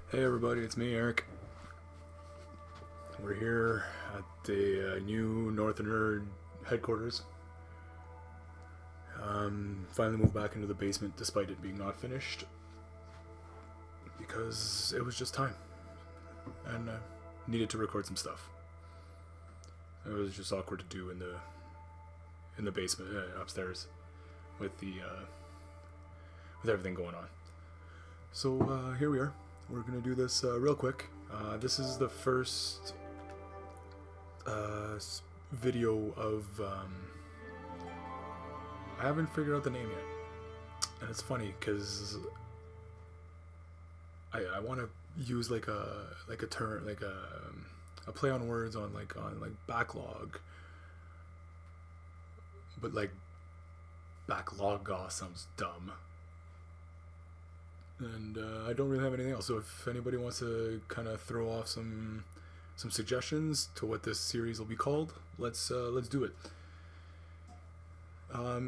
Hey everybody, it's me, Eric. We're here at the new Northerner headquarters. Finally moved back into the basement despite it being not finished because it was just time and needed to record some stuff. It was just awkward to do in the basement upstairs with the with everything going on. So here we are. We're gonna do this real quick. This is the first video of. I haven't figured out the name yet, and it's funny because I want to use like a term, like a play on words on like backlog, but like backlog sounds dumb. And I don't really have anything else. So if anybody wants to kind of throw off some suggestions to what this series will be called, let's do it.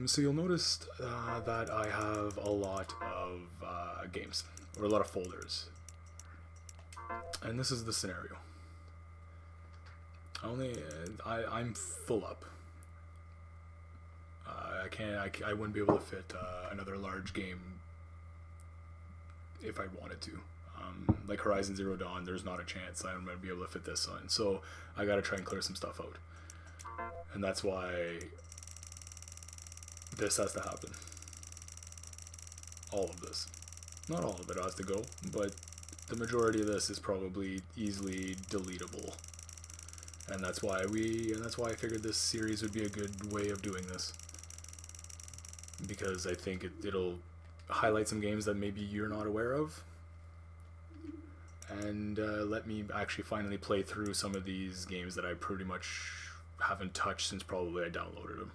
So you'll notice that I have a lot of games or a lot of folders, and this is the scenario. I'm full up. I wouldn't be able to fit another large game if I wanted to. Like Horizon Zero Dawn, there's not a chance I'm going to be able to fit this on. So I got to try and clear some stuff out. And that's why this has to happen. All of this. Not all of it has to go, but the majority of this is probably easily deletable. And that's why I figured this series would be a good way of doing this. Because I think it'll highlight some games that maybe you're not aware of, and let me actually finally play through some of these games that I pretty much haven't touched since probably I downloaded them.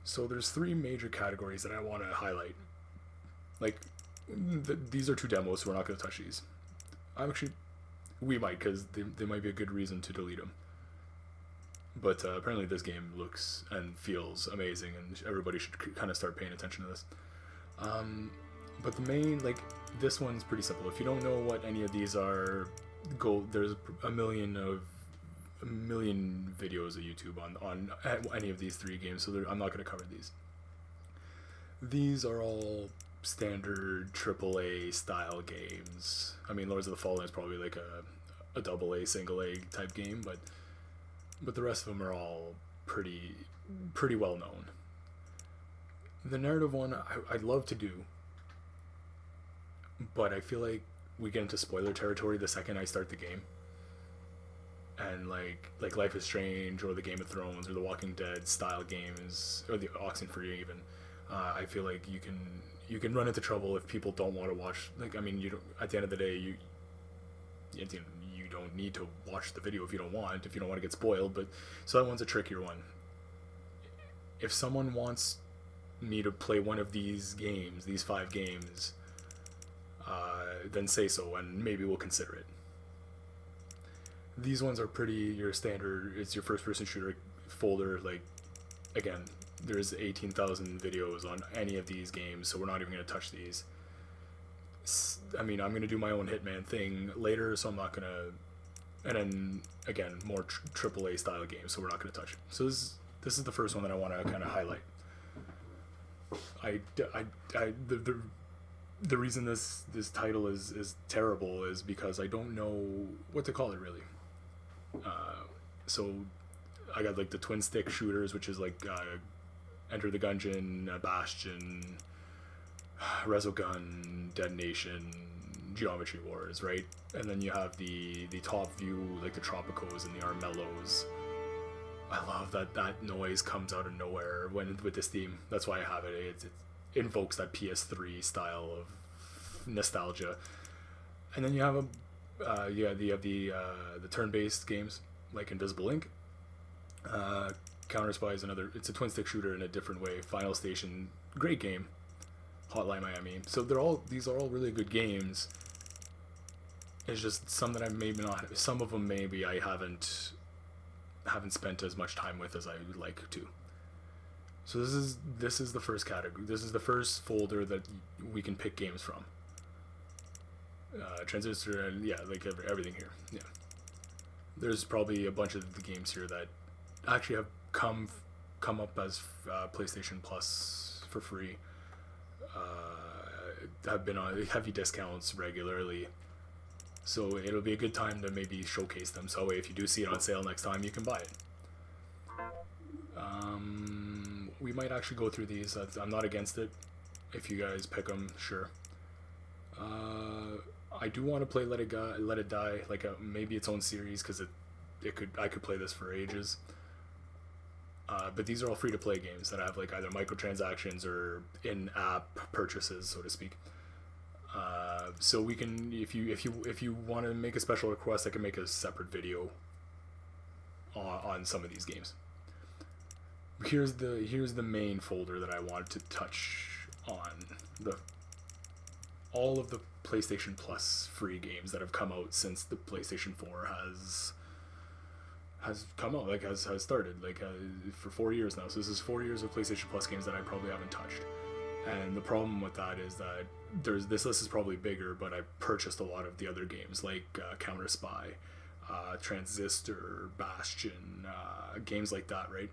So there's three major categories that I want to highlight. Like, these are two demos, so we're not going to touch these. We might, because they might be a good reason to delete them. But apparently this game looks and feels amazing, and everybody should kind of start paying attention to this. But the main, like, this one's pretty simple. If you don't know what any of these are, there's a million videos of YouTube on any of these three games, so I'm not going to cover these. These are all standard AAA style games. I mean, Lords of the Fallen is probably like a double A, single A type game, but the rest of them are all pretty well known. The narrative one I'd love to do, but I feel like we get into spoiler territory the second I start the game. And like Life is Strange or the Game of Thrones or the Walking Dead style games, or the Oxenfree even, I feel like you can run into trouble if people don't want to watch. Like, I mean, you don't, at the end of the day, you don't need to watch the video if you don't want to get spoiled. But so that one's a trickier one. If someone wants me to play one of these games, these 5 games, then say so, and maybe we'll consider it. These ones are pretty your standard. It's your first person shooter folder. Like, again, there's 18,000 videos on any of these games, so we're not even going to touch these. I mean, I'm going to do my own Hitman thing later, so I'm not going to. And then, again, more AAA style games, so we're not going to touch it. So this is the first one that I want to kind of highlight. The reason this title is terrible is because I don't know what to call it, really. So I got like the twin stick shooters, which is like Enter the Gungeon, Bastion, Resogun, Dead Nation, Geometry Wars, right? And then you have the top view, like the Tropicos and the Armellos. I love that noise comes out of nowhere with this theme. That's why I have it. It invokes that PS3 style of nostalgia. And then you have the turn-based games like Invisible Ink. Counter Spy is another. It's a twin stick shooter in a different way. Final Station, great game. Hotline Miami. So these are all really good games. It's just some that I maybe not. Some of them maybe I haven't spent as much time with as I would like to. So this is the first category. This is the first folder that we can pick games from. Transistor, and yeah, like everything here. Yeah, there's probably a bunch of the games here that actually have come up as PlayStation Plus for free. Have been on heavy discounts regularly, so it'll be a good time to maybe showcase them. So if you do see it on sale next time, you can buy it. We might actually go through these. I'm not against it. If you guys pick them, sure. I do want to play Let It Die, like maybe its own series, because I could play this for ages. But these are all free to play games that have like either microtransactions or in-app purchases, so to speak. So we can, if you want to make a special request, I can make a separate video on some of these games. Here's the main folder that I wanted to touch on. All of the PlayStation Plus free games that have come out since the PlayStation 4 has come out, like has started, like for 4 years now. So this is 4 years of PlayStation Plus games that I probably haven't touched. And the problem with that is that this list is probably bigger, but I purchased a lot of the other games like Counter Spy, Transistor, Bastion, games like that, right?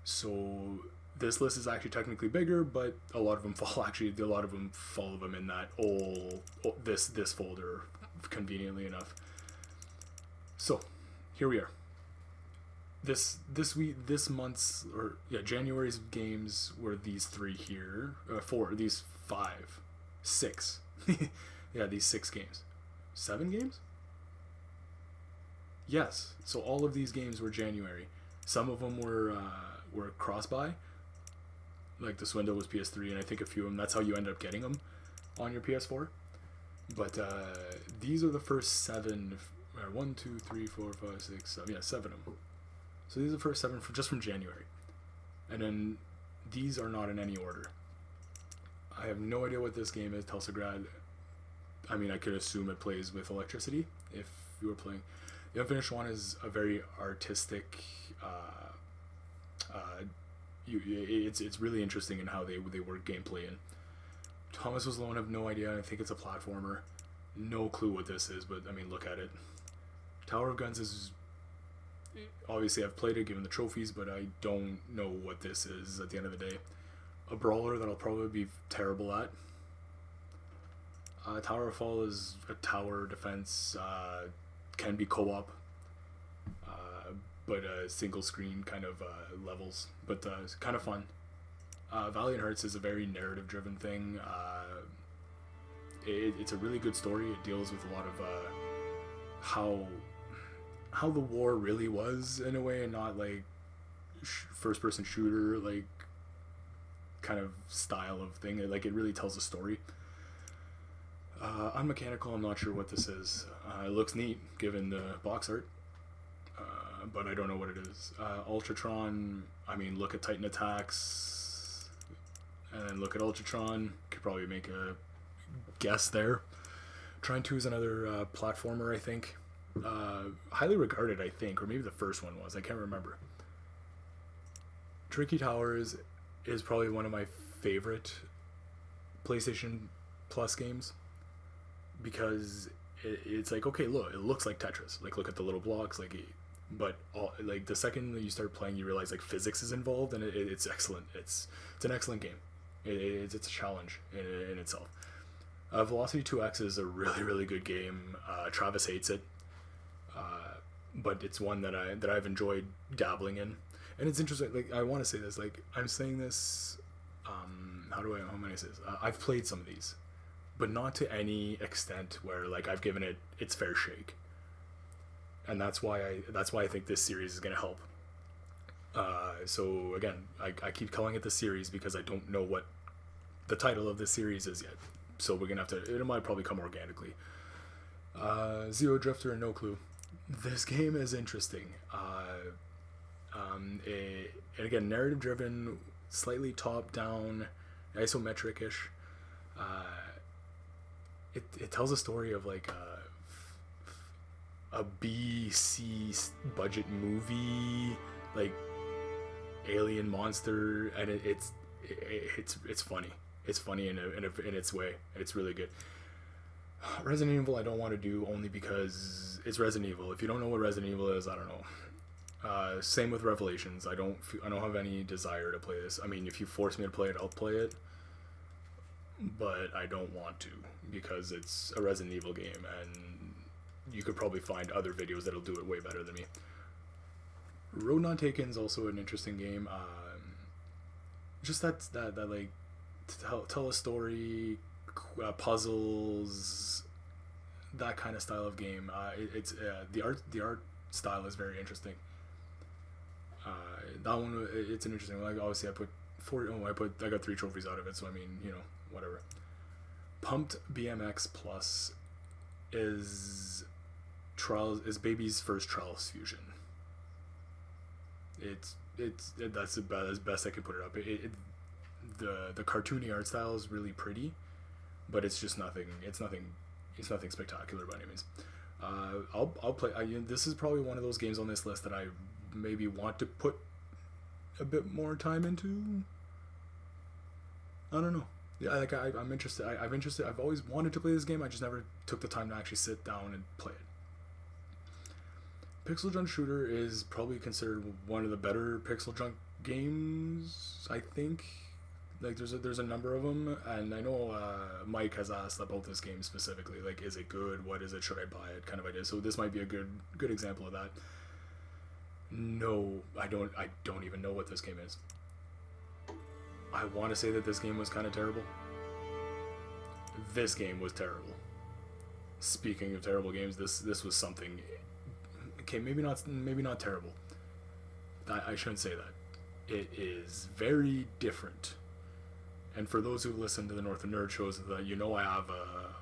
So this list is actually technically bigger, but a lot of them fall in that this folder, conveniently enough. So here we are. This month's, or yeah, January's games were these three here, these 6 yeah, these 6 games. 7 games? Yes. So all of these games were January. Some of them were cross-buy, like this window was PS3, and I think a few of them, that's how you end up getting them on your PS4. But these are the first 7, 1, 2, 3, 4, 5, 6, 7, yeah, 7 of them. So these are the first 7 just from January. And then these are not in any order. I have no idea what this game is, Telsagrad. I mean, I could assume it plays with electricity if you were playing. The Unfinished One is a very artistic. It's really interesting in how they work gameplay in. Thomas Was Alone, I have no idea. I think it's a platformer. No clue what this is, but I mean, look at it. Tower of Guns is, obviously I've played it, given the trophies, but I don't know what this is at the end of the day. A brawler that I'll probably be terrible at. Tower of Fall is a tower defense, can be co-op, but single screen kind of levels, but it's kind of fun. Valiant Hearts is a very narrative driven thing. It's a really good story. It deals with a lot of how the war really was, in a way, and not like first person shooter like kind of style of thing. Like, it really tells a story. Unmechanical, I'm not sure what this is. It looks neat given the box art, but I don't know what it is. Ultratron, I mean, look at Titan Attacks and then look at Ultratron. Could probably make a guess there. Trine 2 is another platformer, I think. Highly regarded, I think, or maybe the first one was. I can't remember. Tricky Towers is probably one of my favorite PlayStation Plus games, because it's like, okay, look, it looks like Tetris. Like, look at the little blocks, like, but like the second that you start playing, you realize like physics is involved, and it's excellent. It's an excellent game. It's a challenge in itself. Velocity 2X is a really, really good game. Travis hates it, but it's one that I've enjoyed dabbling in, and it's interesting. Like, I want to say this. Like, I'm saying this. How am I gonna say this? I've played some of these, but not to any extent where like I've given it its fair shake, and that's why I think this series is gonna help. So again, I keep calling it the series because I don't know what the title of this series is yet. So we're gonna have to. It might probably come organically. Zero Drifter, no clue. This game is interesting. And again, narrative driven, slightly top down, isometric-ish. It tells a story of like a B-C budget movie, like alien monster, and it's funny. It's funny in its way. It's really good. Resident Evil I don't want to do only because it's Resident Evil. If you don't know what Resident Evil is, I don't know. Same with Revelations. I don't have any desire to play this. I mean, if you force me to play it, I'll play it. But I don't want to because it's a Resident Evil game, and you could probably find other videos that'll do it way better than me. Road Not Taken is also an interesting game. Just that like tell a story, puzzles, that kind of style of game. It's the art style is very interesting. That one, it's an interesting one. Like obviously I got 3 trophies out of it, so I mean, you know, whatever. Pumped BMX Plus is Baby's first Trials Fusion. It's that's the best I can put it up. The cartoony art style is really pretty, but it's just nothing. It's nothing spectacular by any means. I'll play. This is probably one of those games on this list that I maybe want to put a bit more time into. I don't know. Yeah, like I'm interested. I'm interested. I've always wanted to play this game. I just never took the time to actually sit down and play it. Pixel Junk Shooter is probably considered one of the better Pixel Junk games, I think. Like there's a number of them, and I know Mike has asked about this game specifically. Like, is it good? What is it? Should I buy it? Kind of idea. So this might be a good example of that. No, I don't even know what this game is. I want to say that this game was kind of terrible. This game was terrible. Speaking of terrible games, this was something. Okay, maybe not terrible. I shouldn't say that. It is very different. And for those who listen to the North of Nerd shows, that you know I have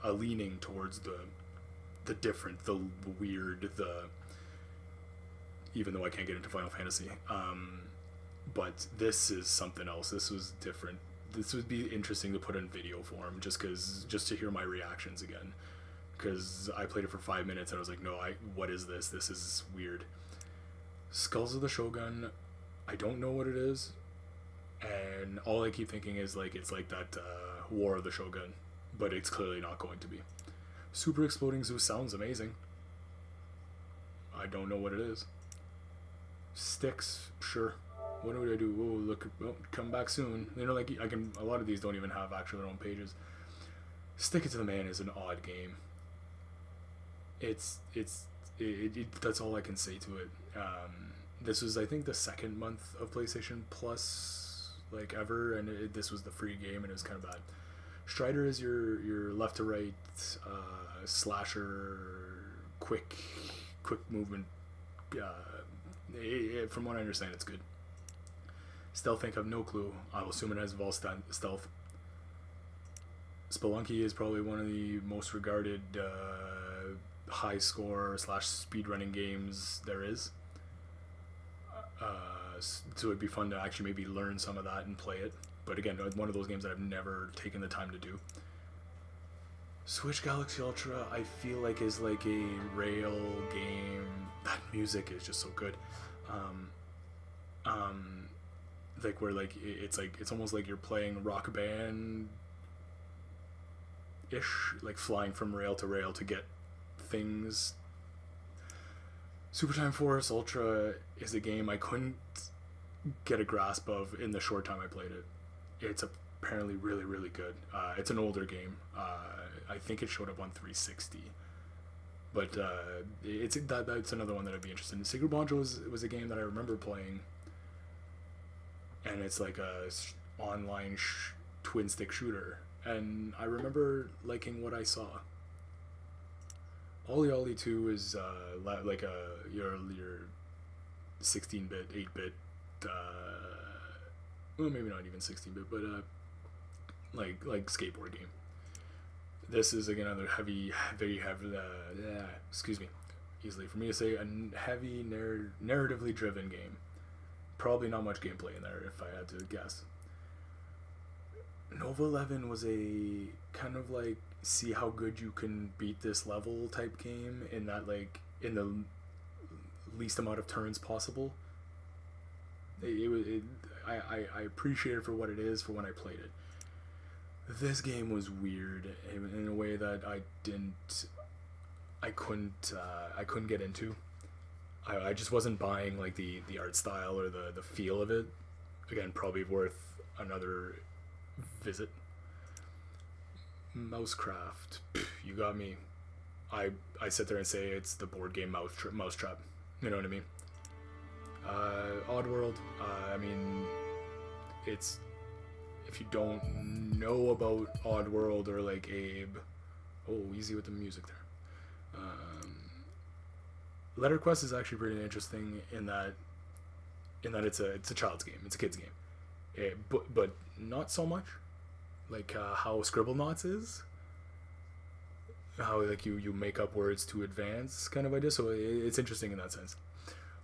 a leaning towards the different, the weird, even though I can't get into Final Fantasy. But this is something else. This was different. This would be interesting to put in video form, just to hear my reactions again. Because I played it for 5 minutes and I was like, no, what is this? This is weird. Skulls of the Shogun, I don't know what it is, and all I keep thinking is like it's like that War of the Shogun, but it's clearly not going to be. Super Exploding Zoo sounds amazing. I don't know what it is. Sticks, sure. What do I do? Oh, look, come back soon. You know, like a lot of these don't even have actually their own pages. Stick It to the Man is an odd game. It's that's all I can say to it. This was, I think, the second month of PlayStation Plus like ever, and this was the free game, and it was kind of bad. Strider is your left to right slasher, quick movement. From what I understand, it's good. Stealth Inc. I have no clue. I'll assume it has involved stealth. Spelunky is probably one of the most regarded high score / speedrunning games there is. So it'd be fun to actually maybe learn some of that and play it. But again, one of those games that I've never taken the time to do. Switch Galaxy Ultra, I feel like is like a rail game. That music is just so good. Like where like it's almost like you're playing Rock Band ish, like flying from rail to get things. Super Time Force Ultra is a game I couldn't get a grasp of in the short time I played it. It's apparently really, really good. It's an older game. I think it showed up on 360. But that's another one that I'd be interested in. Secret Banjo was a game that I remember playing, and it's like a online twin stick shooter, and I remember liking what I saw. Ollie Ollie 2 is like your 16-bit, 8-bit, well, maybe not even 16-bit, but like skateboard game. This is again another very heavy, excuse me, easily for me to say, a heavy narratively driven game. Probably not much gameplay in there if I had to guess. Nova 11 was a kind of like see how good you can beat this level type game, in that like in the least amount of turns possible. I appreciate it for what it is for when I played it. This game was weird in a way that I couldn't get into. I just wasn't buying like the art style or the feel of it. Again, probably worth another visit. Mousecraft, you got me. I sit there and say it's the board game Mousetrap. You know what I mean? Oddworld. I mean, it's if you don't know about Oddworld or like Abe. Oh, easy with the music there. Letter Quest is actually pretty interesting in that it's a child's game. It's a kid's game. But not so much like how Scribblenauts is. How like you make up words to advance kind of idea. So it's interesting in that sense.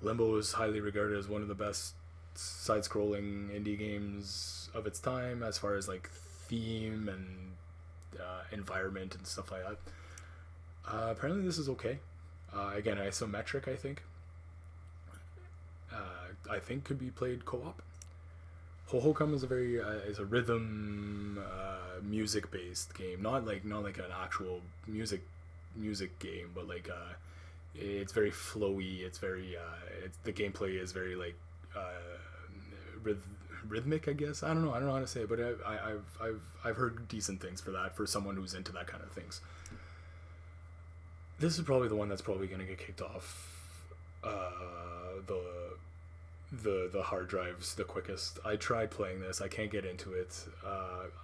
Limbo is highly regarded as one of the best side-scrolling indie games of its time, as far as like theme and environment and stuff like that. Apparently, this is okay. Again, isometric. I think could be played co-op. Hohokam is a rhythm music based game, not like an actual music game, but like it's very flowy. It's very the gameplay is very like rhythmic. I guess I don't know how to say it, but I've heard decent things for that for someone who's into that kind of things. This is probably the one that's probably going to get kicked off the hard drives the quickest. I tried playing this. I can't get into it.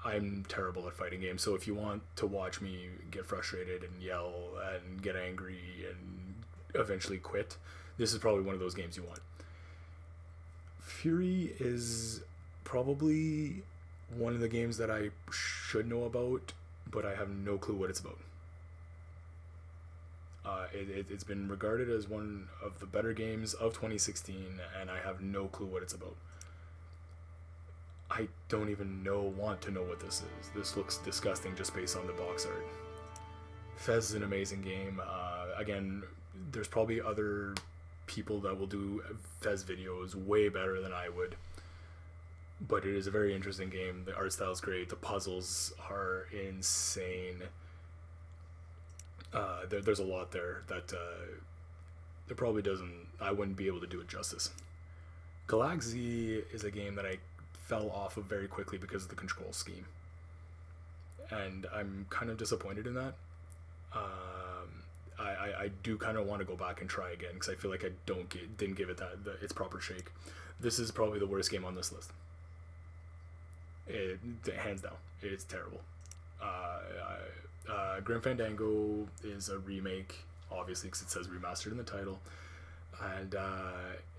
I'm terrible at fighting games, so if you want to watch me get frustrated and yell and get angry and eventually quit, this is probably one of those games you want. Fury is probably one of the games that I should know about, but I have no clue what it's about. It's been regarded as one of the better games of 2016, and I have no clue what it's about. I don't even want to know what this is. This looks disgusting just based on the box art. Fez is an amazing game. Again, there's probably other people that will do Fez videos way better than I would. But it is a very interesting game. The art style is great. The puzzles are insane. There's a lot there that there probably doesn't. I wouldn't be able to do it justice. Galaxy is a game that I fell off of very quickly because of the control scheme, and I'm kind of disappointed in that. I do kind of want to go back and try again because I feel like I didn't give it its proper shake. This is probably the worst game on this list. Hands down, it's terrible. Grim Fandango is a remake, obviously, because it says remastered in the title, and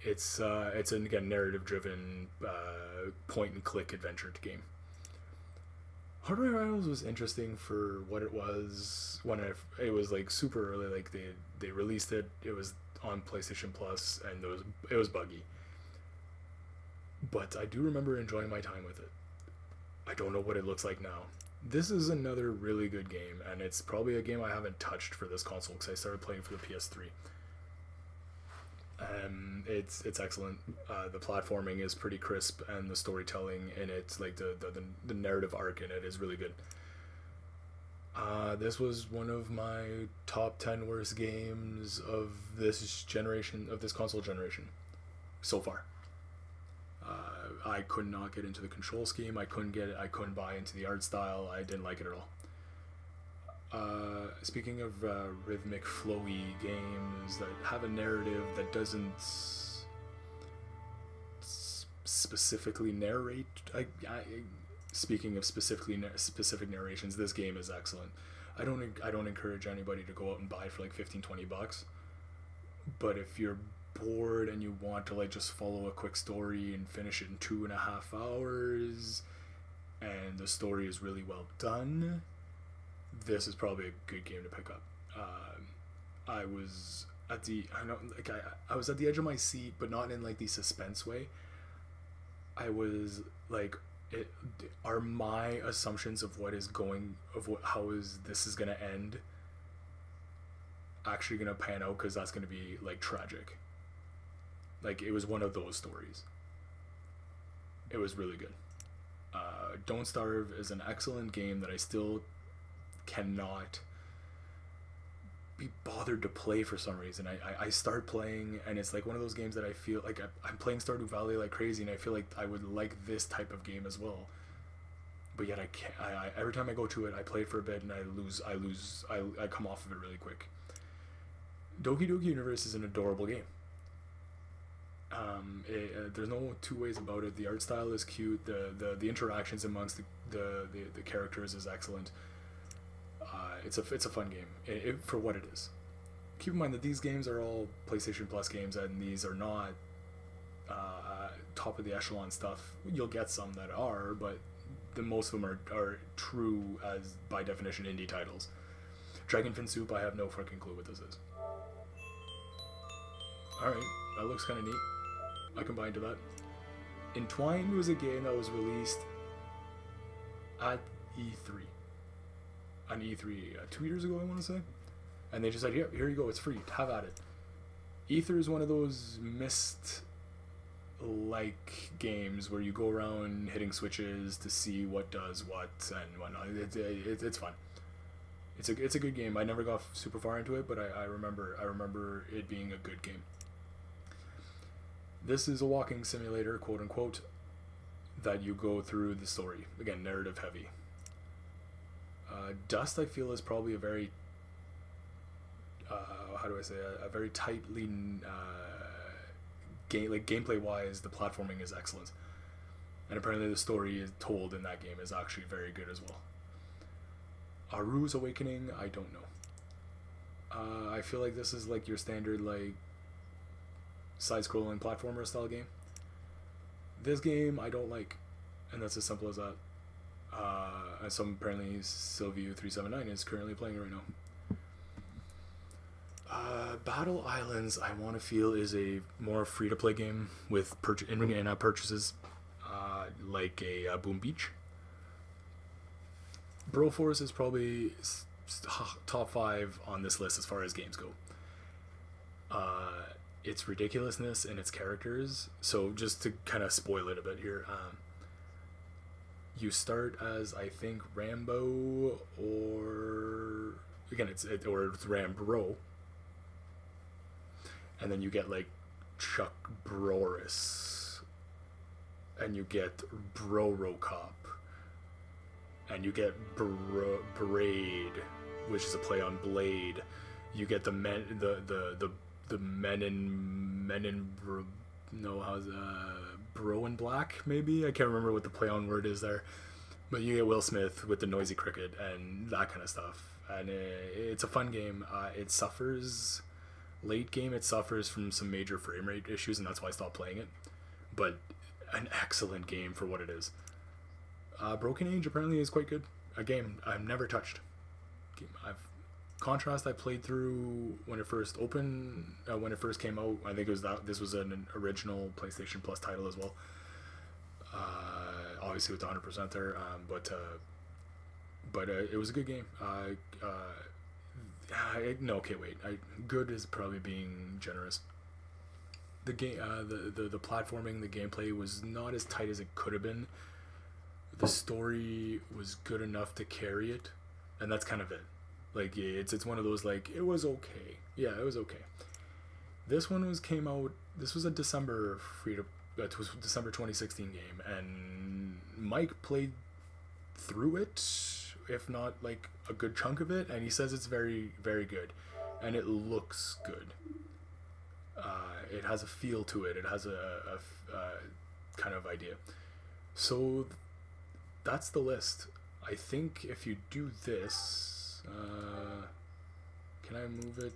it's an again narrative-driven point and click adventure game. Hardware Rivals was interesting for what it was when it was like super early. Like they released it. It was on PlayStation Plus, and it was buggy. But I do remember enjoying my time with it. I don't know what it looks like now. This is another really good game, and it's probably a game I haven't touched for this console because I started playing for the PS3. It's excellent. The platforming is pretty crisp, and the storytelling in it, like the narrative arc in it, is really good. This was one of my top 10 worst games of this generation, of this console generation, so far. I could not get into the control scheme. I couldn't buy into the art style. I didn't like it at all. Speaking of rhythmic, flowy games that have a narrative that doesn't specifically narrate, speaking of specific narrations, this game is excellent. I don't encourage anybody to go out and buy it for like $15-20, but if you're bored and you want to like just follow a quick story and finish it in 2.5 hours, and the story is really well done, this is probably a good game to pick up. I was at the I was at the edge of my seat, but not in like the suspense way. I was like, are my assumptions of how this is gonna end actually gonna pan out? Because that's gonna be like tragic. Like, it was one of those stories. It was really good. Don't Starve is an excellent game that I still cannot be bothered to play for some reason. I start playing and it's like one of those games that I feel like I'm playing Stardew Valley like crazy, and I feel like I would like this type of game as well. But yet I can't. Every time I go to it, I play it for a bit and I lose. I come off of it really quick. Doki Doki Universe is an adorable game. There's no two ways about it. The art style is cute. The interactions amongst the characters is excellent. It's a fun game for what it is. Keep in mind that these games are all PlayStation Plus games, and these are not top of the echelon stuff. You'll get some that are, but the most of them are true as by definition indie titles. Dragonfin Soup, I have no fucking clue what this is. Alright, that looks kind of neat. I can buy into that. Entwined was a game that was released at E3. On E3 2 years ago, I want to say. And they just said, yeah, here you go, it's free, have at it. Ether is one of those Myst like games where you go around hitting switches to see what does what and whatnot. It's fun. It's a good game. I never got super far into it, but I remember it being a good game. This is a walking simulator, quote unquote, that you go through the story. Again, narrative heavy. Dust, I feel, is probably a very how do I say, a very tightly gameplay wise, the platforming is excellent, and apparently the story is told in that game is actually very good as well. Aru's Awakening, I don't know. I feel like this is like your standard like side-scrolling platformer style game. This game I don't like, and that's as simple as that. Some apparently Sylvie379 is currently playing it right now. Battle Islands, I want to feel, is a more free-to-play game with in-app purchases, like a Boom Beach. Broforce is probably top 5 on this list as far as games go. Its ridiculousness and its characters. So just to kind of spoil it a bit here, you start as, I think, Rambo, or again it's Rambro, and then you get like Chuck Broris, and you get Brorocop, and you get Braid, which is a play on Blade. You get the Bro in Black, maybe? I can't remember what the play on word is there. But you get Will Smith with the noisy cricket and that kind of stuff. And it's a fun game. It suffers, late game, it suffers from some major frame rate issues, and that's why I stopped playing it. But an excellent game for what it is. Broken Age apparently is quite good. A game I've never touched. Contrast I played through when it first opened, when it first came out. I think it was this was an original PlayStation Plus title as well. Obviously with 100% there, but it was a good game. No, okay, wait. Good is probably being generous. The game, the platforming, the gameplay was not as tight as it could have been. The story was good enough to carry it, and that's kind of it. Like it's one of those like it was okay. Yeah, it was okay. This one came out. This was a December it was December 2016 game, and Mike played through it, if not like a good chunk of it, and he says it's very, very good, and it looks good. It has a feel to it. It has a kind of idea. So that's the list. I think if you do this. Can I move it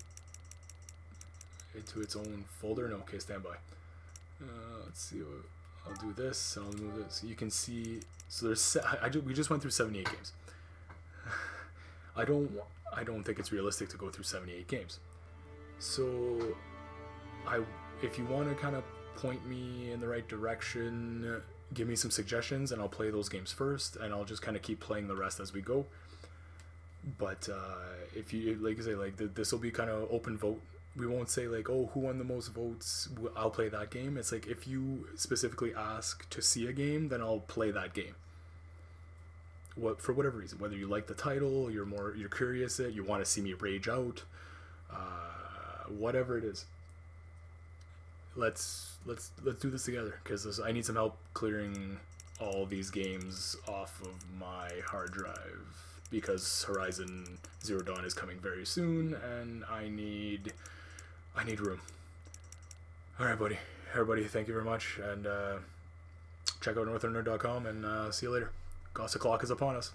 into its own folder? No, okay, stand by. Let's see. I'll do this. I'll move this. So you can see. So there's. We just went through 78 games. I don't think it's realistic to go through 78 games. So, if you want to kind of point me in the right direction, give me some suggestions, and I'll play those games first, and I'll just kind of keep playing the rest as we go. But if you like I say, like this will be kind of open vote. We won't say like, oh, who won the most votes, I'll play that game. It's like if you specifically ask to see a game, then I'll play that game. for whatever reason, whether you like the title, you're curious, you want to see me rage out, whatever it is. Let's do this together, because I need some help clearing all these games off of my hard drive, because Horizon Zero Dawn is coming very soon, and I need room. All right, buddy. Everybody, thank you very much, and check out northernerd.com, and see you later. Gossip Clock is upon us.